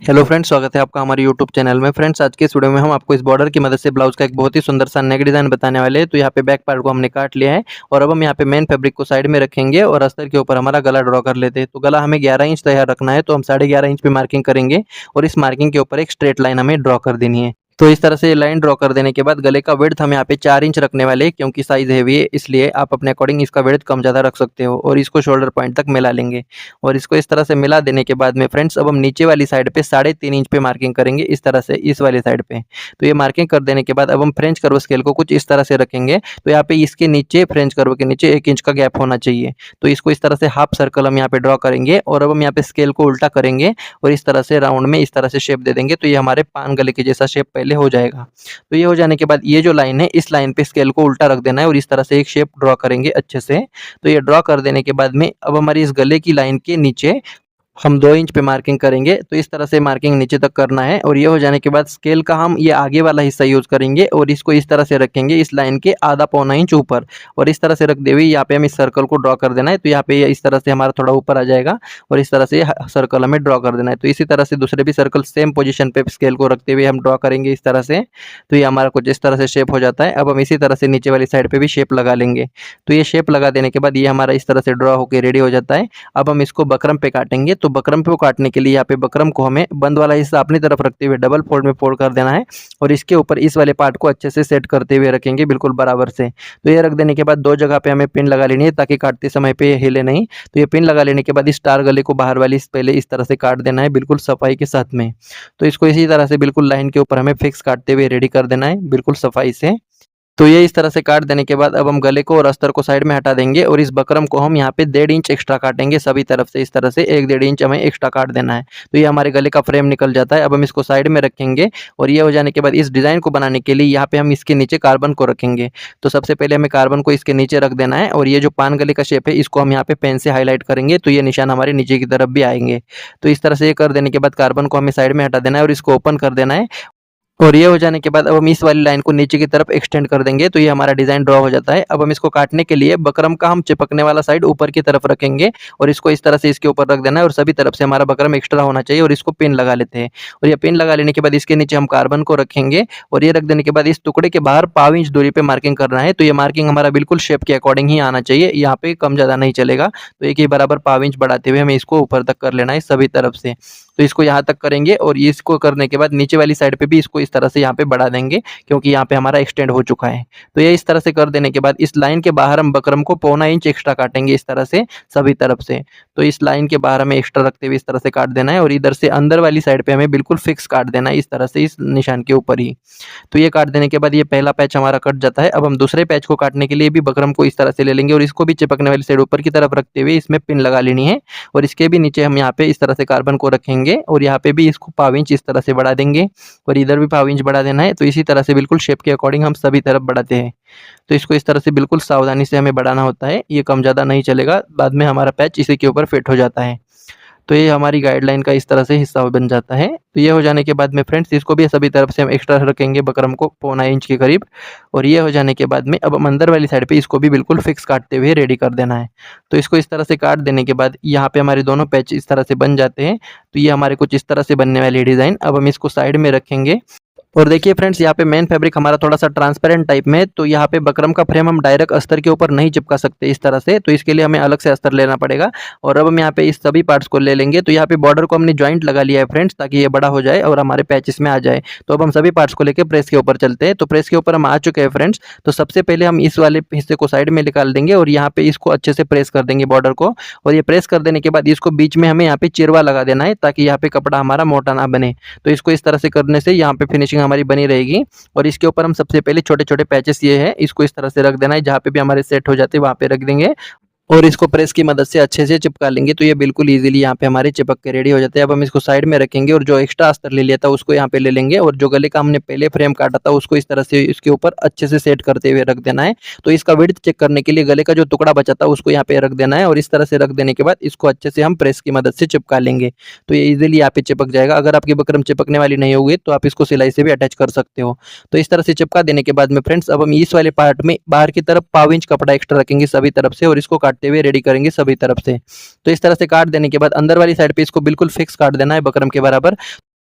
Hello friends, स्वागत है आपका हमारे यूट्यूब चैनल में। फ्रेंड्स, आज के इस वीडियो में हम आपको इस बॉर्डर की मदद से ब्लाउज का एक बहुत ही सुंदर सा नेक डिज़ाइन बताने वाले हैं। तो यहाँ पे बैक पार्ट को हमने काट लिया है और अब हम यहाँ पे मेन फैब्रिक को साइड में रखेंगे और अस्तर के ऊपर हमारा गला ड्रॉ कर लेते हैं। तो गला हमें 11 इंच तैयार रखना है, तो हम 11.5 इंच पे मार्किंग करेंगे और इस मार्किंग के ऊपर एक स्ट्रेट लाइन हमें ड्रॉ कर देनी है। तो इस तरह से लाइन ड्रॉ कर देने के बाद गले का विड्थ हम यहाँ पे 4 इंच रखने वाले हैं, क्योंकि साइज़ हेवी है, इसलिए आप अपने अकॉर्डिंग इसका विड्थ कम ज़्यादा रख सकते हो। और इसको शोल्डर पॉइंट तक मिला लेंगे और इसको इस तरह से मिला देने के बाद में फ्रेंड्स, अब हम नीचे वाली साइड पे 3.5 इंच पे मार्किंग करेंगे, इस तरह से इस वाली साइड पे। तो ये मार्किंग कर देने के बाद अब हम फ्रेंच कर्व स्केल को कुछ इस तरह से रखेंगे। तो यहाँ पे इसके नीचे फ्रेंच कर्व के नीचे 1 इंच का गैप होना चाहिए। तो इसको इस तरह से हाफ सर्कल हम यहाँ पे ड्रॉ करेंगे और अब हम यहाँ पे स्केल को उल्टा करेंगे और इस तरह से राउंड में इस तरह से शेप दे देंगे। तो ये हमारे पान गले के जैसा शेप पहले हो जाएगा। तो ये हो जाने के बाद ये जो लाइन है, इस लाइन पे स्केल को उल्टा रख देना है और इस तरह से एक शेप ड्रॉ करेंगे अच्छे से। तो ये ड्रॉ कर देने के बाद में अब हमारी इस गले की लाइन के नीचे हम 2 इंच पे मार्किंग करेंगे। तो इस तरह से मार्किंग नीचे तक करना है और ये हो जाने के बाद स्केल का हम ये आगे वाला हिस्सा यूज़ करेंगे और इसको इस तरह से रखेंगे इस लाइन के आधा पौना इंच ऊपर और इस तरह से रखते हुए यहाँ पे हम इस सर्कल को ड्रॉ कर देना है। तो यहाँ पे ये इस तरह से हमारा थोड़ा ऊपर आ जाएगा और इस तरह से सर्कल हमें ड्रॉ कर देना है। तो इसी तरह से दूसरे भी सर्कल सेम पोजीशन पे स्केल को रखते हुए हम ड्रॉ करेंगे इस तरह से। तो ये हमारा कुछ इस तरह से शेप हो जाता है। अब हम इसी तरह से नीचे वाली साइड पे भी शेप लगा लेंगे। तो ये शेप लगा देने के बाद ये हमारा इस तरह से ड्रॉ होकर रेडी हो जाता है। अब हम इसको बकरम पे काटेंगे। तो बकरम पे काटने के लिए यहाँ पे बकरम को हमें बंद वाला हिस्सा अपनी तरफ रखते हुए डबल फोल्ड में फोल्ड कर देना है और इसके ऊपर इस वाले पार्ट को अच्छे से सेट करते हुए रखेंगे बिल्कुल बराबर से। तो ये रख देने के बाद 2 जगह पे हमें पिन लगा लेनी है ताकि काटते समय पे हिले नहीं। तो ये पिन लगा लेने के बाद इस स्टार गले को बाहर वाली पहले इस तरह से काट देना है बिल्कुल सफाई के साथ में। तो इसको इसी तरह से बिल्कुल लाइन के ऊपर हमें फिक्स काटते हुए रेडी कर देना है बिल्कुल सफाई से। तो ये इस तरह से काट देने के बाद अब हम गले को और अस्तर को साइड में हटा देंगे और इस बकरम को हम यहाँ पे 1.5 इंच एक्स्ट्रा काटेंगे सभी तरफ से। इस तरह से 1-1.5 इंच हमें एक्स्ट्रा काट देना है। तो ये हमारे गले का फ्रेम निकल जाता है। अब हम इसको साइड में रखेंगे और ये हो जाने के बाद इस डिज़ाइन को बनाने के लिए यहाँ पे हम इसके नीचे कार्बन को रखेंगे। तो सबसे पहले हमें कार्बन को इसके नीचे रख देना है और ये जो पान गले का शेप है इसको हम यहाँ पे पेन से हाईलाइट करेंगे। तो ये निशान हमारे नीचे की तरफ भी आएंगे। तो इस तरह से ये कर देने के बाद कार्बन को हमें साइड में हटा देना है और इसको ओपन कर देना है और ये हो जाने के बाद अब हम इस वाली लाइन को नीचे की तरफ एक्सटेंड कर देंगे। तो ये हमारा डिज़ाइन ड्रॉ हो जाता है। अब हम इसको काटने के लिए बकरम का हम चिपकने वाला साइड ऊपर की तरफ रखेंगे और इसको इस तरह से इसके ऊपर रख देना है और सभी तरफ से हमारा बकरम एक्स्ट्रा होना चाहिए और इसको पिन लगा लेते हैं। और ये पिन लगा लेने के बाद इसके नीचे हम कार्बन को रखेंगे और ये रख देने के बाद इस टुकड़े के बाहर 1.5 इंच दूरी पे मार्किंग करना है। तो ये मार्किंग हमारा बिल्कुल शेप के अकॉर्डिंग ही आना चाहिए, यहाँ पे कम ज़्यादा नहीं चलेगा। तो एक ही बराबर 1.5 इंच बढ़ाते हुए हमें इसको ऊपर तक कर लेना है सभी तरफ से। तो इसको यहाँ तक करेंगे और इसको करने के बाद नीचे वाली साइड पे भी इसको इस तरह से यहाँ पे बढ़ा देंगे, क्योंकि यहाँ पे हमारा एक्सटेंड हो चुका है। तो ये इस तरह से कर देने के बाद इस लाइन के बाहर हम बकरम को 1.25 इंच एक्स्ट्रा काटेंगे इस तरह से सभी तरफ से। तो इस लाइन के बाहर हमें एक्स्ट्रा रखते हुए इस तरह से काट देना है और इधर से अंदर वाली साइड पे हमें बिल्कुल फिक्स काट देना है इस तरह से इस निशान के ऊपर ही। तो ये काट देने के बाद ये पहला पैच हमारा कट जाता है। अब हम दूसरे पैच को काटने के लिए भी बकरम को इस तरह से ले लेंगे और इसको भी चिपकने वाली साइड ऊपर की तरफ रखते हुए इसमें पिन लगा लेनी है और इसके भी नीचे हम यहाँ पे इस तरह से कार्बन को रखेंगे और यहाँ पे भी इसको 1.5 इंच इस तरह से बढ़ा देंगे और इधर भी 1.5 इंच बढ़ा देना है। तो इसी तरह से बिल्कुल शेप के अकॉर्डिंग हम सभी तरफ बढ़ाते हैं। तो इसको इस तरह से बिल्कुल सावधानी से हमें बढ़ाना होता है, ये कम ज़्यादा नहीं चलेगा, बाद में हमारा पैच इसी के ऊपर फिट हो जाता है। तो ये हमारी गाइडलाइन का इस तरह से हिस्सा बन जाता है। तो ये हो जाने के बाद में फ्रेंड्स, इसको भी सभी तरफ से हम एक्स्ट्रा रखेंगे बकरम को 1.25 इंच के करीब और ये हो जाने के बाद में अब हम अंदर वाली साइड पे इसको भी बिल्कुल फिक्स काटते हुए रेडी कर देना है। तो इसको इस तरह से काट देने के बाद यहाँ पे हमारे दोनों पैच इस तरह से बन जाते हैं। तो ये हमारे कुछ इस तरह से बनने वाली डिज़ाइन। अब हम इसको साइड में रखेंगे और देखिए फ्रेंड्स, यहाँ पे मेन फैब्रिक हमारा थोड़ा सा ट्रांसपेरेंट टाइप में है। तो यहाँ पे बकरम का फ्रेम हम डायरेक्ट अस्तर के ऊपर नहीं चिपका सकते इस तरह से, तो इसके लिए हमें अलग से अस्तर लेना पड़ेगा। और अब हम यहाँ पे इस सभी पार्ट्स को ले लेंगे। तो यहाँ पे बॉर्डर को हमने जॉइंट लगा लिया है फ्रेंड्स, ताकि ये बड़ा हो जाए और हमारे पैचेस में आ जाए। तो अब हम सभी पार्ट्स को लेकर प्रेस के ऊपर चलते हैं। तो प्रेस के ऊपर हम आ चुके हैं फ्रेंड्स। तो सबसे पहले हम इस वाले हिस्से को साइड में निकाल देंगे और यहाँ पे इसको अच्छे से प्रेस कर देंगे बॉर्डर को। और ये प्रेस कर देने के बाद इसको बीच में हमें यहाँ पे चिरवा लगा देना है, ताकि यहाँ पे कपड़ा हमारा मोटा ना बने। तो इसको इस तरह से करने से यहाँ पे फिनिशिंग हमारी बनी रहेगी। और इसके ऊपर हम सबसे पहले छोटे-छोटे पैचेस ये है, इसको इस तरह से रख देना है, जहाँ पे भी हमारे सेट हो जाते हैं वहाँ पे रख देंगे और इसको प्रेस की मदद से अच्छे से चिपका लेंगे। तो ये बिल्कुल ईज़िली यहाँ पे हमारे चिपक के रेडी हो जाते हैं। अब हम इसको साइड में रखेंगे और जो एक्स्ट्रा अस्तर ले लिया था उसको यहाँ पे ले लेंगे और जो गले का हमने पहले फ्रेम काटा था उसको इस तरह से इसके ऊपर अच्छे से सेट करते हुए रख देना है। तो इसका विड्थ चेक करने के लिए गले का जो टुकड़ा बचा था उसको यहाँ पे रख देना है और इस तरह से रख देने के बाद इसको अच्छे से हम प्रेस की मदद से चिपका लेंगे। तो ये ईज़िली यहाँ पे चिपक जाएगा। अगर आपकी बकरम चिपकने वाली नहीं होगी तो आप इसको सिलाई से भी अटैच कर सकते हो। तो इस तरह से चिपका देने के बाद में फ्रेंड्स, अब हम इस वाले पार्ट में बाहर की तरफ 1.5 इंच कपड़ा एक्स्ट्रा रखेंगे सभी तरफ से और इसको काटते हुए रेडी करेंगे सभी तरफ से। तो इस तरह से काट देने के बाद अंदर वाली साइड पे इसको बिल्कुल फिक्स काट देना है बकरम के बराबर।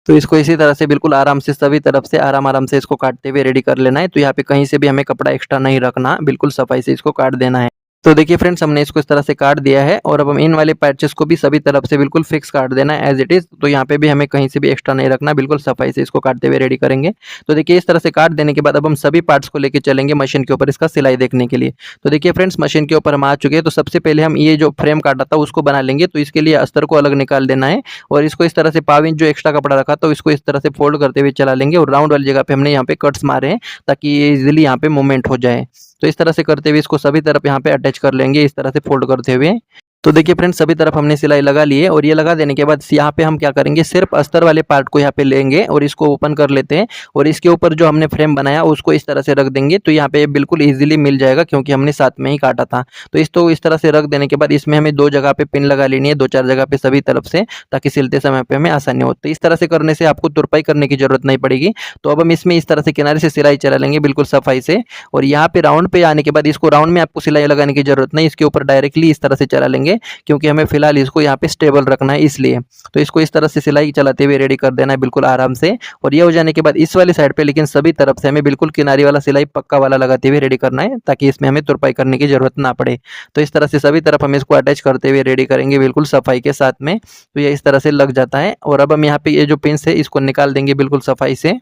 तो इसको इसी तरह से बिल्कुल आराम से सभी तरफ से आराम-आराम से इसको काटते हुए रेडी कर लेना है। तो यहाँ पे कहीं से भी हमें कपड़ा एक्स्ट्रा नहीं रखना, बिल्कुल सफाई से इसको काट देना है। तो देखिए फ्रेंड्स, हमने इसको इस तरह से काट दिया है और अब हम इन वाले पैचेस को भी सभी तरफ से बिल्कुल फिक्स काट देना है एज़ इट इज़। तो यहाँ पे भी हमें कहीं से भी एक्स्ट्रा नहीं रखना, बिल्कुल सफाई से इसको काटते हुए रेडी करेंगे। तो देखिए इस तरह से काट देने के बाद अब हम सभी पार्ट्स को लेके चलेंगे मशीन के ऊपर इसका सिलाई देखने के लिए। तो देखिए फ्रेंड्स, मशीन के ऊपर हम आ चुके हैं। तो सबसे पहले हम ये जो फ्रेम काटा था उसको बना लेंगे। तो इसके लिए अस्तर को अलग निकाल देना है और इसको इस तरह से पाव इंच जो एक्स्ट्रा कपड़ा रखा था इसको इस तरह से फोल्ड करते हुए चला लेंगे और राउंड वाली जगह पे हमने यहाँ पे कट्स मारे हैं ताकि ये इजीली यहाँ पे मूवमेंट हो जाए। तो इस तरह से करते हुए इसको सभी तरफ यहाँ पे अटैच कर लेंगे इस तरह से फोल्ड करते हुए। तो देखिए फ्रेंड्स, सभी तरफ हमने सिलाई लगा ली है और ये लगा देने के बाद यहाँ पे हम क्या करेंगे, सिर्फ अस्तर वाले पार्ट को यहाँ पे लेंगे और इसको ओपन कर लेते हैं और इसके ऊपर जो हमने फ्रेम बनाया उसको इस तरह से रख देंगे। तो यहाँ पे बिल्कुल इजीली मिल जाएगा क्योंकि हमने साथ में ही काटा था। तो इसको इस तरह से रख देने के बाद इसमें हमें 2 जगह पे पिन लगा लेनी है, 2-4 जगह पे सभी तरफ से, ताकि सिलते समय पे हमें आसानी हो। तो इस तरह से करने से आपको तुरपाई करने की जरूरत नहीं पड़ेगी। तो अब हम इसमें इस तरह से किनारे से सिलाई चला लेंगे बिल्कुल सफाई से और यहाँ पे राउंड पे आने के बाद इसको राउंड में आपको सिलाई लगाने की जरूरत नहीं, इसके ऊपर डायरेक्टली इस तरह से चला लेंगे क्योंकि हमें फिलहाल इसको यहाँ पे स्टेबल रखना है इसलिए। तो इसको इस तरह से सिलाई चलाते हुए रेडी कर देना है बिल्कुल आराम से। और ये हो जाने के बाद इस वाली साइड पे लेकिन सभी तरफ से हमें बिल्कुल किनारी वाला सिलाई पक्का वाला लगाते हुए रेडी करना है ताकि इसमें हमें तुरपाई करने की जरूरत ना पड़े। तो इस तरह से सभी तरफ हम इसको अटैच करते हुए रेडी करेंगे बिल्कुल सफाई के साथ में। तो ये इस तरह से लग जाता है और अब हम यहाँ पे ये जो पिन्स है इसको निकाल देंगे बिल्कुल सफाई से।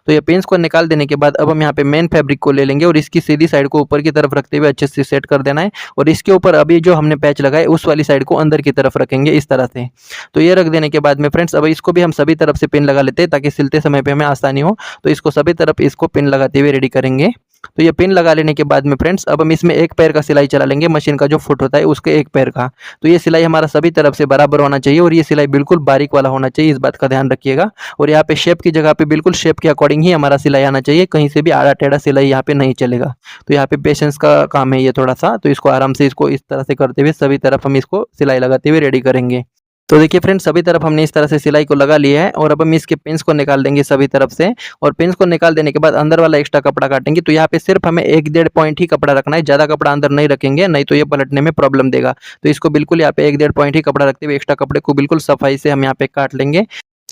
तो ये पिन्स को निकाल देने के बाद अब हम यहाँ पे मेन फैब्रिक को ले लेंगे और इसकी सीधी साइड को ऊपर की तरफ रखते हुए अच्छे से सेट कर देना है और इसके ऊपर अभी जो हमने पैच लगाए उस वाली साइड को अंदर की तरफ रखेंगे इस तरह से। तो ये रख देने के बाद में फ्रेंड्स अब इसको भी हम सभी तरफ से पिन लगा लेते हैं ताकि सिलते समय पे हमें आसानी हो। तो इसको सभी तरफ इसको पिन लगाते हुए रेडी करेंगे। तो ये पिन लगा लेने के बाद में फ्रेंड्स अब हम इसमें एक पैर का सिलाई चला लेंगे, मशीन का जो फुट होता है उसके एक पैर का। तो ये सिलाई हमारा सभी तरफ से बराबर होना चाहिए और ये सिलाई बिल्कुल बारीक वाला होना चाहिए, इस बात का ध्यान रखिएगा। और यहाँ पे शेप की जगह पे बिल्कुल शेप के अकॉर्डिंग ही हमारा सिलाई आना चाहिए, कहीं से भी आड़ा टेढ़ा सिलाई यहाँ पे नहीं चलेगा। तो यहाँ पे पेशेंस का काम है ये थोड़ा सा। तो इसको आराम से इसको इस तरह से करते हुए सभी तरफ हम इसको सिलाई लगाते हुए रेडी करेंगे। तो देखिए फ्रेंड्स, सभी तरफ हमने इस तरह से सिलाई को लगा लिया है और अब हम इसके पिन्स को निकाल देंगे सभी तरफ से। और पिन्स को निकाल देने के बाद अंदर वाला एक्स्ट्रा कपड़ा काटेंगे। तो यहाँ पे सिर्फ हमें 1-1.5 पॉइंट ही कपड़ा रखना है, ज़्यादा कपड़ा अंदर नहीं रखेंगे, नहीं तो ये पलटने में प्रॉब्लम देगा। तो इसको बिल्कुल यहाँ पे 1-1.5 पॉइंट ही कपड़ा रखते हुए एक्स्ट्रा कपड़े को बिल्कुल सफाई से हम यहाँ पे काट लेंगे।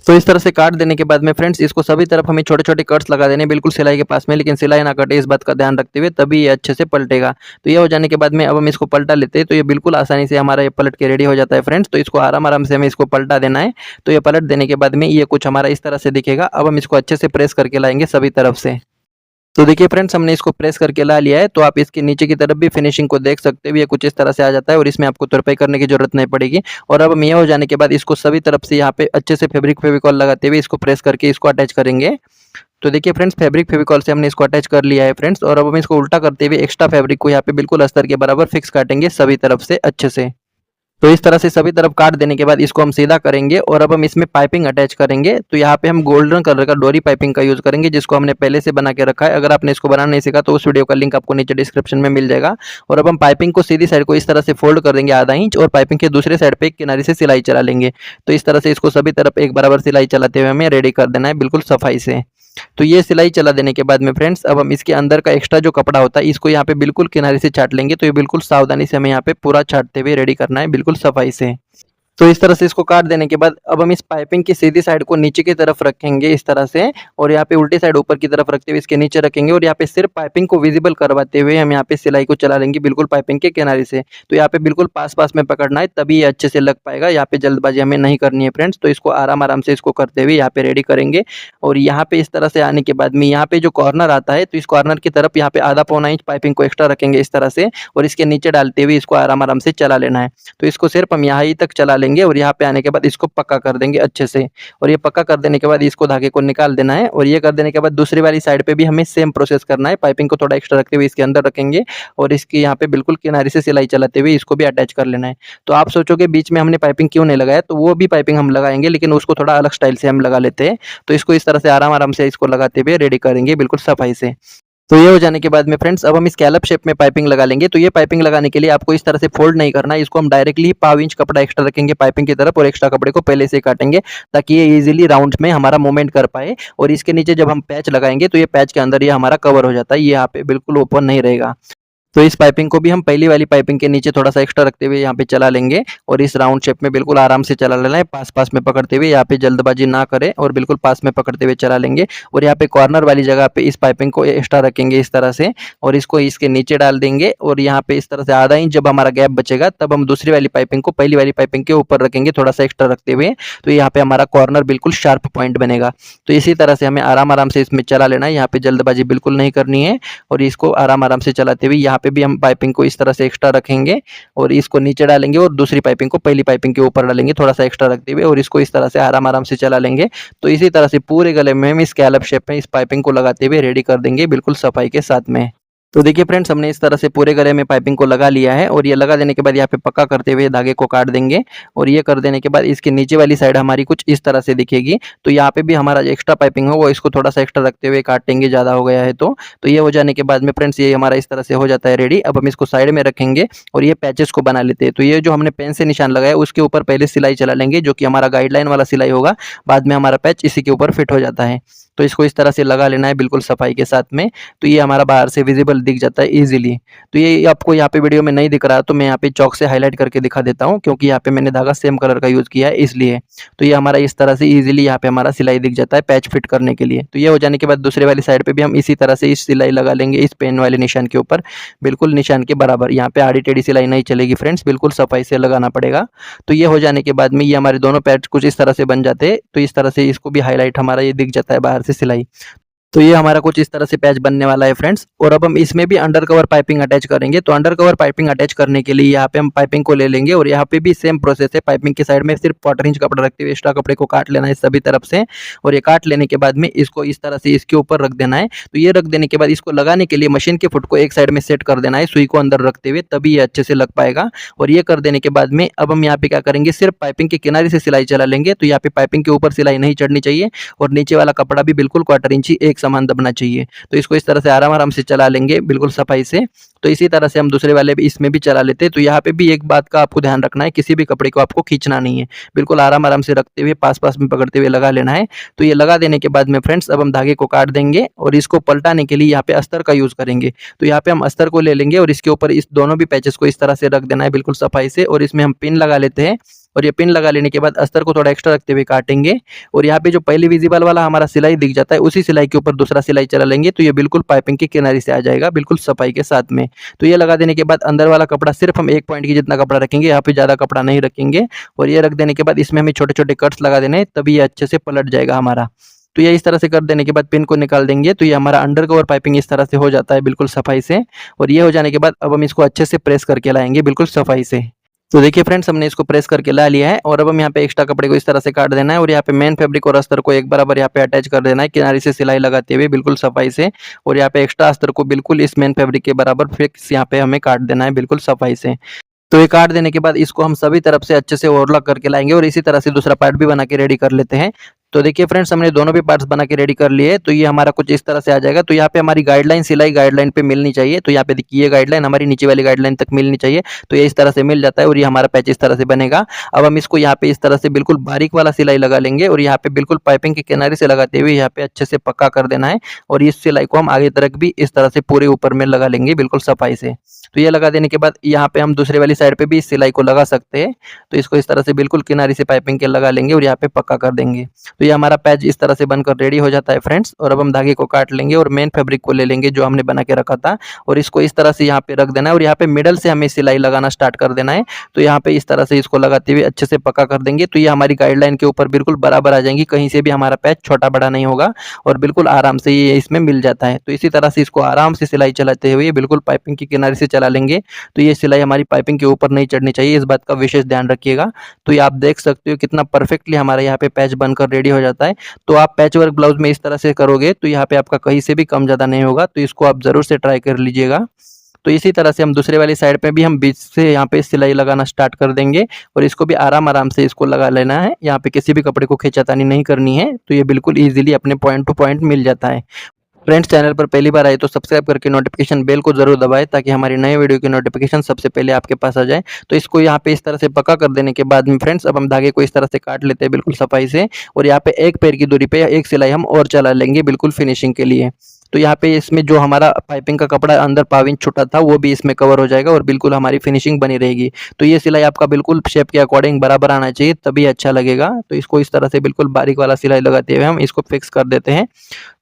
तो इस तरह से काट देने के बाद में फ्रेंड्स इसको सभी तरफ हमें छोटे-छोटे कट्स लगा देने बिल्कुल सिलाई के पास में, लेकिन सिलाई ना कटे इस बात का ध्यान रखते हुए, तभी ये अच्छे से पलटेगा। तो ये हो जाने के बाद में अब हम इसको पलटा लेते हैं। तो ये बिल्कुल आसानी से हमारा ये पलट के रेडी हो जाता है फ्रेंड्स। तो इसको आराम-आराम से हमें इसको पलटा देना है। तो ये पलट देने के बाद में ये कुछ हमारा इस तरह से दिखेगा। अब हम इसको अच्छे से प्रेस करके लाएँगे सभी तरफ से। तो देखिए फ्रेंड्स, हमने इसको प्रेस करके ला लिया है। तो आप इसके नीचे की तरफ भी फिनिशिंग को देख सकते हो, ये कुछ इस तरह से आ जाता है और इसमें आपको तुरपाई करने की जरूरत नहीं पड़ेगी। और अब हम ये हो जाने के बाद इसको सभी तरफ से यहाँ पे अच्छे से फैब्रिक फेविकॉल लगाते हुए इसको प्रेस करके इसको अटैच करेंगे। तो देखिए फ्रेंड्स, फैब्रिक फेविकॉल से हमने इसको अटैच कर लिया है फ्रेंड्स। और अब हम इसको उल्टा करते हुए एक्स्ट्रा फैब्रिक को यहाँ पे बिल्कुल अस्तर के बराबर फिक्स काटेंगे सभी तरफ से अच्छे से। तो इस तरह से सभी तरफ काट देने के बाद इसको हम सीधा करेंगे और अब हम इसमें पाइपिंग अटैच करेंगे। तो यहाँ पे हम गोल्डन कलर का डोरी पाइपिंग का यूज़ करेंगे, जिसको हमने पहले से बना के रखा है। अगर आपने इसको बनाना नहीं सीखा तो उस वीडियो का लिंक आपको नीचे डिस्क्रिप्शन में मिल जाएगा। और अब हम पाइपिंग को सीधी साइड को इस तरह से फोल्ड कर देंगे आधा इंच और पाइपिंग के दूसरे साइड पे एक किनारे से सिलाई चला लेंगे। तो इस तरह से इसको सभी तरफ एक बराबर सिलाई चलाते हुए हमें रेडी कर देना है बिल्कुल सफाई से। तो ये सिलाई चला देने के बाद में फ्रेंड्स अब हम इसके अंदर का एक्स्ट्रा जो कपड़ा होता है इसको यहाँ पे बिल्कुल किनारे से छाट लेंगे। तो ये बिल्कुल सावधानी से हमें यहाँ पे पूरा छाटते हुए रेडी करना है बिल्कुल सफाई से। तो इस तरह से इसको काट देने के बाद अब हम इस पाइपिंग की सीधी साइड को नीचे की तरफ रखेंगे इस तरह से और यहाँ पे उल्टी साइड ऊपर की तरफ रखते हुए इसके नीचे रखेंगे और यहाँ पे सिर्फ पाइपिंग को विजिबल करवाते हुए हम यहाँ पे सिलाई को चला लेंगे बिल्कुल पाइपिंग के किनारे से। तो यहाँ पे बिल्कुल पास में पकड़ना है, तभी ये अच्छे से लग पाएगा। यहाँ पे जल्दबाजी हमें नहीं करनी है फ्रेंड्स। तो इसको आराम से इसको करते हुए यहाँ पे रेडी करेंगे। और यहाँ पे इस तरह से आने के बाद में यहाँ पे जो कॉर्नर आता है तो इस कॉर्नर की तरफ यहाँ पे आधा पौना इंच पाइपिंग को एक्स्ट्रा रखेंगे इस तरह से और इसके नीचे डालते हुए इसको आराम से चला लेना है। तो इसको सिर्फ हम यहाँ ही तक चला लेंगे और यहाँ पे आने के बाद इसको पक्का कर देंगे अच्छे से। और ये पक्का कर देने के बाद इसको धागे को निकाल देना है और ये कर देने के बाद दूसरी वाली साइड पे भी हमें सेम प्रोसेस करना है। पाइपिंग को थोड़ा एक्स्ट्रा रखते हुए इसके अंदर रखेंगे और इसके यहाँ पे बिल्कुल किनारे से सिलाई चलाते हुए इसको भी अटैच कर लेना है। तो आप सोचोगे बीच में हमने पाइपिंग क्यों नहीं लगाया, तो वो भी पाइपिंग हम लगाएंगे लेकिन उसको थोड़ा अलग स्टाइल से हम लगा लेते हैं। तो इसको इस तरह से आराम से इसको लगाते हुए रेडी करेंगे बिल्कुल सफाई से। तो ये हो जाने के बाद में फ्रेंड्स अब हम स्कैलप शेप में पाइपिंग लगा लेंगे। तो ये पाइपिंग लगाने के लिए आपको इस तरह से फोल्ड नहीं करना है, इसको हम डायरेक्टली पाव इंच कपड़ा एक्स्ट्रा रखेंगे पाइपिंग की तरफ और एक्स्ट्रा कपड़े को पहले से काटेंगे ताकि ये इजीली राउंड में हमारा मूवमेंट कर पाए। और इसके नीचे जब हम पैच लगाएंगे तो ये पैच के अंदर ये हमारा कवर हो जाता है, ये यहाँ पे बिल्कुल ओपन नहीं रहेगा। तो इस पाइपिंग को भी हम पहली वाली पाइपिंग के नीचे थोड़ा-सा एक्स्ट्रा रखते हुए यहाँ पे चला लेंगे और इस राउंड शेप में बिल्कुल आराम से चला लेना है, पास-पास में पकड़ते हुए, यहाँ पे जल्दबाजी ना करें और बिल्कुल पास में पकड़ते हुए चला लेंगे और यहाँ पे कॉर्नर वाली जगह पे इस पाइपिंग को एक्स्ट्रा रखेंगे इस तरह से और इसको इसके नीचे डाल देंगे और यहाँ पे इस तरह से आधा इंच जब हमारा गैप बचेगा तब हम दूसरी वाली पाइपिंग को पहली वाली पाइपिंग के ऊपर रखेंगे थोड़ा-सा एक्स्ट्रा रखते हुए, तो यहाँ पे हमारा कॉर्नर बिल्कुल शार्प पॉइंट बनेगा। तो इसी तरह से हमें आराम-आराम से इसमें चला लेना है, यहाँ पे जल्दबाजी बिल्कुल नहीं करनी है और इसको आराम-आराम से चलाते हुए यहाँ पे भी हम पाइपिंग को इस तरह से एक्स्ट्रा रखेंगे और इसको नीचे डालेंगे और दूसरी पाइपिंग को पहली पाइपिंग के ऊपर डालेंगे थोड़ा-सा एक्स्ट्रा रखते हुए और इसको इस तरह से आराम-आराम से चला लेंगे। तो इसी तरह से पूरे गले में हम स्कैलप शेप में इस पाइपिंग को लगाते हुए रेडी कर देंगे बिल्कुल सफाई के साथ में। तो देखिए फ्रेंड्स, हमने इस तरह से पूरे गले में पाइपिंग को लगा लिया है और ये लगा देने के बाद यहाँ पे पक्का करते हुए धागे को काट देंगे और ये कर देने के बाद इसके नीचे वाली साइड हमारी कुछ इस तरह से दिखेगी। तो यहाँ पे भी हमारा जो एक्स्ट्रा पाइपिंग है वो इसको थोड़ा सा एक्स्ट्रा रखते हुए काटेंगे, ज़्यादा हो गया है तो ये हो जाने के बाद में फ्रेंड्स ये हमारा इस तरह से हो जाता है रेडी। अब हम इसको साइड में रखेंगे और ये पैचेस को बना लेते हैं। तो ये जो हमने पेन से निशान लगाया उसके ऊपर पहले सिलाई चला लेंगे जो कि हमारा गाइडलाइन वाला सिलाई होगा, बाद में हमारा पैच इसी के ऊपर फिट हो जाता है। तो इसको इस तरह से लगा लेना है बिल्कुल सफाई के साथ में, तो ये हमारा बाहर से विजिबल दिख जाता है ईजिली। तो ये आपको यहाँ पे वीडियो में नहीं दिख रहा तो मैं यहाँ पे चौक से हाईलाइट करके दिखा देता हूँ क्योंकि यहाँ पे मैंने धागा सेम कलर का यूज़ किया है इसलिए। तो ये हमारा इस तरह से ईजिली यहाँ पे हमारा सिलाई दिख जाता है पैच फिट करने के लिए। तो ये हो जाने के बाद दूसरे वाली साइड पे भी हम इसी तरह से इस सिलाई लगा लेंगे इस पेन वाले निशान के ऊपर, बिल्कुल निशान के बराबर। यहाँ पे आड़ी टेढ़ी सिलाई नहीं चलेगी फ्रेंड्स, बिल्कुल सफाई से लगाना पड़ेगा। तो ये हो जाने के बाद में ये हमारे दोनों पैच कुछ इस तरह से बन जाते हैं। तो इस तरह से इसको भी हाईलाइट हमारा ये दिख जाता है बाहर से सिलाई। तो ये हमारा कुछ इस तरह से पैच बनने वाला है फ्रेंड्स और अब हम इसमें भी अंडर कवर पाइपिंग अटैच करेंगे। तो अंडर कवर पाइपिंग अटैच करने के लिए यहाँ पे हम पाइपिंग को ले लेंगे और यहाँ पे भी सेम प्रोसेस है। पाइपिंग की साइड में सिर्फ 1/4 इंच कपड़ा रखते हुए एक्स्ट्रा कपड़े को काट लेना है सभी तरफ से और ये काट लेने के बाद में इसको इस तरह से इसके ऊपर रख देना है। तो ये रख देने के बाद इसको लगाने के लिए मशीन के फुट को एक साइड में सेट कर देना है सुई को अंदर रखते हुए, तभी ये अच्छे से लग पाएगा। और ये कर देने के बाद में अब हम यहाँ पे क्या करेंगे, सिर्फ पाइपिंग के किनारे से सिलाई चला लेंगे। तो यहाँ पे पाइपिंग के ऊपर सिलाई नहीं चढ़नी चाहिए और नीचे वाला कपड़ा भी बिल्कुल 1/4 इंच एक समान दबना चाहिए। तो इसको इस तरह से आराम-आराम से चला लेंगे बिल्कुल सफाई से। तो इसी तरह से हम दूसरे वाले भी इसमें भी चला लेते हैं। तो यहाँ पे भी एक बात का आपको ध्यान रखना है, किसी भी कपड़े को आपको खींचना नहीं है, बिल्कुल आराम-आराम से रखते हुए पास-पास में पकड़ते हुए लगा लेना है। तो ये लगा देने के बाद में फ्रेंड्स अब हम धागे को काट देंगे और इसको पलटाने के लिए यहाँ पे अस्तर का यूज़ करेंगे। तो यहाँ पे हम अस्तर को ले लेंगे और इसके ऊपर इस दोनों भी पैचेस को इस तरह से रख देना है बिल्कुल सफाई से और इसमें हम पिन लगा लेते हैं और ये पिन लगा लेने के बाद अस्तर को थोड़ा एक्स्ट्रा रखते हुए काटेंगे और यहाँ पे जो पहले विजिबल वाला हमारा सिलाई दिख जाता है उसी सिलाई के ऊपर दूसरा सिलाई चला लेंगे। तो ये बिल्कुल पाइपिंग के किनारे से आ जाएगा बिल्कुल सफाई के साथ में। तो ये लगा देने के बाद अंदर वाला कपड़ा सिर्फ हम 1 पॉइंट की जितना कपड़ा रखेंगे, यहाँ पे ज़्यादा कपड़ा नहीं रखेंगे और ये रख देने के बाद इसमें हमें छोटे-छोटे कट्स लगा देने हैं, तभी ये अच्छे से पलट जाएगा हमारा। तो ये इस तरह से कर देने के बाद पिन को निकाल देंगे। तो ये हमारा अंडर कवर पाइपिंग इस तरह से हो जाता है बिल्कुल सफाई से और ये हो जाने के बाद अब हम इसको अच्छे से प्रेस करके लाएंगे बिल्कुल सफाई से। तो देखिए फ्रेंड्स, हमने इसको प्रेस करके ला लिया है और अब हम यहाँ पे एक्स्ट्रा कपड़े को इस तरह से काट देना है और यहाँ पे मेन फैब्रिक और अस्तर को एक बराबर यहाँ पे अटैच कर देना है किनारे से सिलाई लगाते हुए बिल्कुल सफाई से और यहाँ पे एक्स्ट्रा अस्तर को बिल्कुल इस मेन फैब्रिक के बराबर फिक्स यहाँ पे हमें काट देना है बिल्कुल सफाई से। तो ये काट देने के बाद इसको हम सभी तरफ से अच्छे से ओवरलॉक करके लाएंगे और इसी तरह से दूसरा पार्ट भी बना के रेडी कर लेते हैं। तो देखिए फ्रेंड्स, हमने दोनों भी पार्ट्स बना के रेडी कर लिए। तो ये हमारा कुछ इस तरह से आ जाएगा। तो यहाँ पे हमारी गाइडलाइन सिलाई गाइडलाइन पे मिलनी चाहिए। तो यहाँ पे देखिए ये गाइडलाइन हमारी नीचे वाली गाइडलाइन तक मिलनी चाहिए। तो ये इस तरह से मिल जाता है और ये हमारा पैच इस तरह से बनेगा। अब हम इसको यहाँ पे इस तरह से बिल्कुल बारीक वाला सिलाई लगा लेंगे और यहाँ पे बिल्कुल पाइपिंग के किनारे से लगाते हुए यहाँ पे अच्छे से पक्का कर देना है और इस सिलाई को हम आगे तक भी इस तरह से पूरे ऊपर में लगा लेंगे बिल्कुल सफाई से। तो ये लगा देने के बाद यहाँ पे हम दूसरे वाली साइड पे भी इस सिलाई को लगा सकते हैं। तो इसको इस तरह से बिल्कुल किनारे से पाइपिंग के लगा लेंगे और यहाँ पे पक्का कर देंगे। तो ये हमारा पैच इस तरह से बनकर रेडी हो जाता है फ्रेंड्स। और अब हम धागे को काट लेंगे और मेन फैब्रिक को ले लेंगे जो हमने बना के रखा था और इसको इस तरह से यहाँ पे रख देना है और यहाँ पे मिडल से हमें सिलाई लगाना स्टार्ट कर देना है। तो यहाँ पे इस तरह से इसको लगाते हुए अच्छे से पक्का कर देंगे। तो ये हमारी गाइडलाइन के ऊपर बिल्कुल बराबर आ जाएंगी, कहीं से भी हमारा पैच छोटा बड़ा नहीं होगा और बिल्कुल आराम से ये इसमें मिल जाता है। तो इसी तरह से इसको आराम से सिलाई चलाते हुए बिल्कुल पाइपिंग के किनारे से चला लेंगे। तो ये सिलाई हमारी पाइपिंग के ऊपर नहीं चढ़नी चाहिए, इस बात का विशेष ध्यान रखिएगा। तो ये आप देख सकते हो कितना परफेक्टली हमारे यहाँ पे पैच बनकर रेडी हो जाता है। तो आप पैच वर्क ब्लाउज में इस तरह से करोगे तो यहाँ पे आपका कहीं से भी कम ज़्यादा नहीं होगा। तो इसको आप ज़रूर से ट्राई कर लीजिएगा। तो इसी तरह से हम दूसरे वाली साइड पे भी हम बीच से यहाँ पे सिलाई लगाना स्टार्ट कर देंगे और इसको भी आराम आराम से इसको लगा लेना है। यहाँ पे किसी भी कपड़े को खींचातानी नहीं करनी है। तो ये बिल्कुल ईजिली अपने पॉइंट टू पॉइंट मिल जाता है। फ्रेंड्स, चैनल पर पहली बार आए तो सब्सक्राइब करके नोटिफिकेशन बेल को जरूर दबाएं ताकि हमारी नए वीडियो की नोटिफिकेशन सबसे पहले आपके पास आ जाए। तो इसको यहाँ पे इस तरह से पक्का कर देने के बाद में फ्रेंड्स अब हम धागे को इस तरह से काट लेते हैं बिल्कुल सफाई से और यहाँ पे एक पैर की दूरी पे एक सिलाई हम और चला लेंगे बिल्कुल फिनिशिंग के लिए। तो यहाँ पे इसमें जो हमारा पाइपिंग का कपड़ा अंदर पाविंच छूटा था वो भी इसमें कवर हो जाएगा और बिल्कुल हमारी फिनिशिंग बनी रहेगी। तो ये सिलाई आपका बिल्कुल शेप के अकॉर्डिंग बराबर आना चाहिए, तभी अच्छा लगेगा। तो इसको इस तरह से बिल्कुल बारीक वाला सिलाई लगाते हुए हम इसको फिक्स कर देते हैं।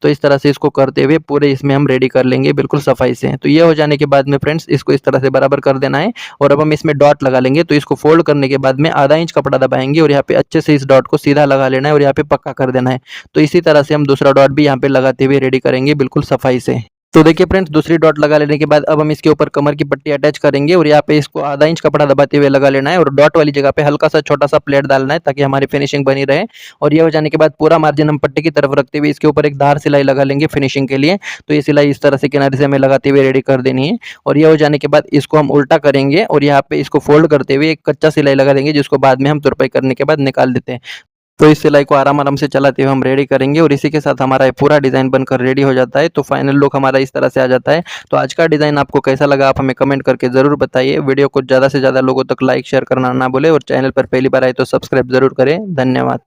तो इस तरह से इसको करते हुए पूरे इसमें हम रेडी कर लेंगे बिल्कुल सफाई से। तो ये हो जाने के बाद में फ्रेंड्स इसको इस तरह से बराबर कर देना है और अब हम इसमें डॉट लगा लेंगे। तो इसको फोल्ड करने के बाद में आधा इंच कपड़ा दबाएंगे और यहाँ पे अच्छे से इस डॉट को सीधा लगा लेना है और यहाँ पे पक्का कर देना है। तो इसी तरह से हम दूसरा डॉट भी यहाँ पे लगाते हुए रेडी करेंगे बिल्कुल सफाई से। तो देखिए फ्रेंड्स, दूसरी डॉट लगा लेने के बाद अब हम इसके ऊपर कमर की पट्टी अटैच करेंगे और यहाँ पे इसको आधा इंच कपड़ा दबाते हुए लगा लेना है और डॉट वाली जगह पे हल्का सा छोटा सा प्लेट डालना है ताकि हमारी फिनिशिंग बनी रहे। और ये हो जाने के बाद पूरा मार्जिन हम पट्टी की तरफ रखते हुए इसके ऊपर एक धार सिलाई लगा लेंगे फिनिशिंग के लिए। तो ये सिलाई इस तरह से किनारे से हमें लगाते हुए रेडी कर देनी है। और ये हो जाने के बाद इसको हम उल्टा करेंगे और यहाँ पे इसको फोल्ड करते हुए एक कच्चा सिलाई लगा देंगे, जिसको बाद में हम तुरपाई करने के बाद निकाल देते हैं। तो इस सिलाई को आराम-आराम से चलाते हुए हम रेडी करेंगे और इसी के साथ हमारा ये पूरा डिज़ाइन बनकर रेडी हो जाता है। तो फाइनल लुक हमारा इस तरह से आ जाता है। तो आज का डिज़ाइन आपको कैसा लगा, आप हमें कमेंट करके ज़रूर बताइए। वीडियो को ज़्यादा से ज़्यादा लोगों तक लाइक शेयर करना ना भूलें और चैनल पर पहली बार आए तो सब्सक्राइब ज़रूर करें। धन्यवाद।